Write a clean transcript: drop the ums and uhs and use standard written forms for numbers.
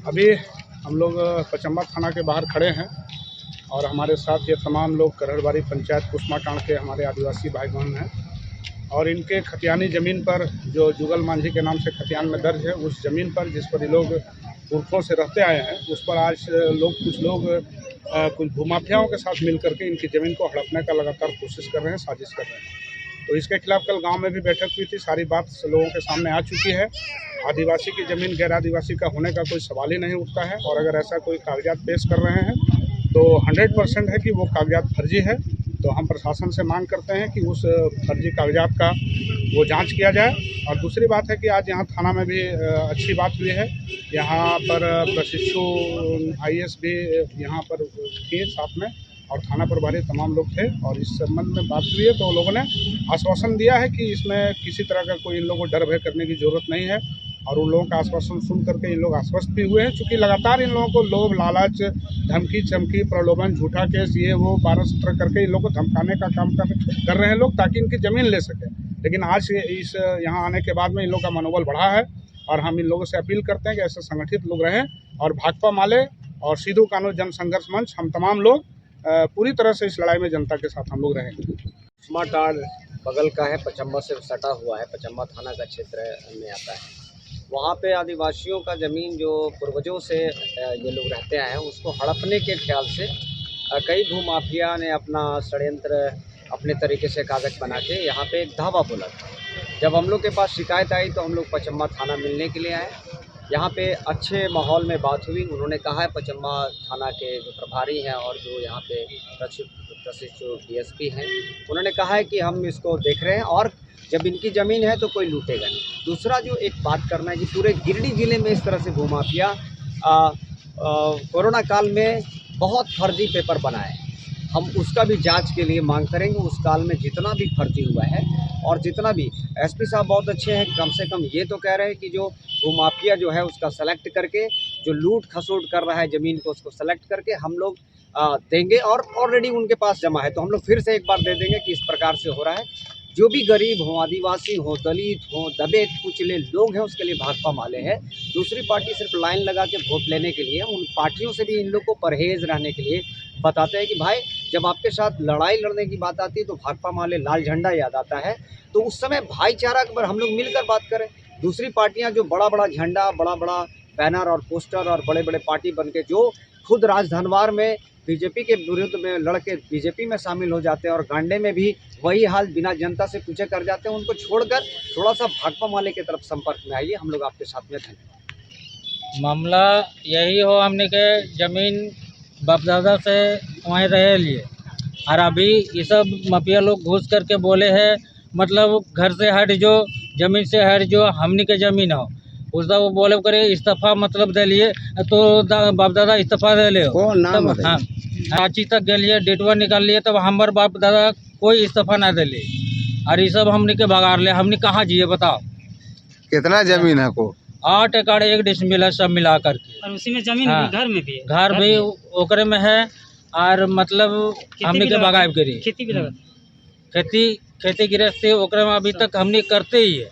अभी हम लोग पचम्बा थाना के बाहर खड़े हैं और हमारे साथ ये तमाम लोग करहड़बाड़ी पंचायत कुसमाटांड़ के हमारे आदिवासी भाई बहन हैं और इनके खतियानी ज़मीन पर जो जुगल मांझी के नाम से खतियान में दर्ज है, उस ज़मीन पर जिस पर ये लोग पुरखों से रहते आए हैं, उस पर आज कुछ लोग कुछ भूमाफियाओं के साथ मिल करके इनकी ज़मीन को हड़पने का लगातार कोशिश कर रहे हैं, साजिश कर रहे हैं। तो इसके खिलाफ कल गांव में भी बैठक हुई थी, सारी बात लोगों के सामने आ चुकी है। आदिवासी की ज़मीन गैर आदिवासी का होने का कोई सवाल ही नहीं उठता है और अगर ऐसा कोई कागजात पेश कर रहे हैं तो 100% है कि वो कागजात फर्जी है। तो हम प्रशासन से मांग करते हैं कि उस फर्जी कागजात का वो जांच किया जाए। और दूसरी बात है कि आज यहाँ थाना में भी अच्छी बात हुई है। यहाँ पर प्रशिक्षु IAS भी यहाँ पर थे साथ में और थाना प्रभारी तमाम लोग थे और इस संबंध में बात हुई है तो लोगों ने आश्वासन दिया है कि इसमें किसी तरह का कोई इन लोगों को डर भय करने की ज़रूरत नहीं है। और उन लोगों का आश्वासन सुन करके इन लोग आश्वस्त भी हुए हैं, चूँकि लगातार इन लोगों को लोभ लालच धमकी चमकी प्रलोभन झूठा केस ये वो 12-17 करके इन लोगों को धमकाने का काम कर रहे हैं लोग ताकि इनकी ज़मीन ले सकें। लेकिन आज इस यहाँ आने के बाद में इन लोगों का मनोबल बढ़ा है और हम इन लोगों से अपील करते हैं कि ऐसे संगठित लोग रहें और भाकपा माले और सिद्धू कानू जन संघर्ष मंच हम तमाम लोग पूरी तरह से इस लड़ाई में जनता के साथ हम लोग रहेंगे। कुसमाटांड़ बगल का है, पचम्बा से सटा हुआ है, पचम्बा थाना का क्षेत्र में आता है। वहाँ पे आदिवासियों का ज़मीन जो पूर्वजों से ये लोग रहते आए हैं उसको हड़पने के ख्याल से कई भूमाफिया ने अपना षड्यंत्र अपने तरीके से कागज़ बना के यहाँ पे एक धावा बोला था। जब हम लोग के पास शिकायत आई तो हम लोग पचम्बा थाना मिलने के लिए आए। यहाँ पे अच्छे माहौल में बात हुई। उन्होंने कहा है पचम्बा थाना के जो प्रभारी हैं और जो यहाँ पे प्रशिक्षु DSP हैं, उन्होंने कहा है कि हम इसको देख रहे हैं और जब इनकी ज़मीन है तो कोई लूटेगा नहीं। दूसरा जो एक बात करना है कि पूरे गिरिडीह ज़िले में इस तरह से भूमाफिया कोरोना काल में बहुत फर्जी पेपर बनाए। हम उसका भी जांच के लिए मांग करेंगे। उस काल में जितना भी फर्जी हुआ है और जितना भी SP साहब बहुत अच्छे हैं, कम से कम ये तो कह रहे हैं कि जो भूमाफिया जो है उसका सेलेक्ट करके जो लूट खसोट कर रहा है ज़मीन को उसको सेलेक्ट करके हम लोग देंगे और ऑलरेडी उनके पास जमा है तो हम लोग फिर से एक बार दे देंगे कि इस प्रकार से हो रहा है। जो भी गरीब हों, आदिवासी हों, दलित हों, दबे कुचले लोग हैं उसके लिए भाकपा माले है। दूसरी पार्टी सिर्फ लाइन लगा के वोट लेने के लिए, उन पार्टियों से भी इन लोग को परहेज़ रहने के लिए बताते हैं कि भाई जब आपके साथ लड़ाई लड़ने की बात आती है तो भाकपा माले लाल झंडा याद आता है। तो उस समय भाईचारा पर हम लोग मिलकर बात करें। दूसरी पार्टियाँ जो बड़ा बड़ा झंडा, बड़ा बड़ा बैनर और पोस्टर और बड़े बड़े पार्टी बन के जो खुद राजधनवार में BJP के विरुद्ध में लड़के BJP में शामिल हो जाते हैं और गांडे में भी वही हाल बिना जनता से पूछे कर जाते हैं, उनको छोड़कर थोड़ा सा भाकपा माले की तरफ संपर्क में आइए। हम लोग आपके साथ में धन्यवाद। मामला यही हो, हमने के ज़मीन बाप दादा से वहीं रहे लिए और अभी ये सब माफिया लोग घुस करके बोले हैं मतलब घर से हट जो, ज़मीन से हट जो, हमने के ज़मीन हो उसका वो बोले करे इस्तीफा मतलब दे लिए तो बाप दादा इस्तीफा दे ले तब हाँ रांची तक गए डेटवा निकाल लिए तब हमारे बाप दादा कोई इस्तीफा ना दे ले और ये सब हमने के भगार ले। हमने कहाँ जिए बताओ? कितना जमीन है को? 8 एकड़ 1 डिसमिल है सब मिला करके और उसी में जमीन हाँ, भी घर में भी है, घर भी ओकरे में है और मतलब हमने के बगायब करी खेती भी लगा खेती गृहस्थी ओकरे में अभी तक हमने करते ही है।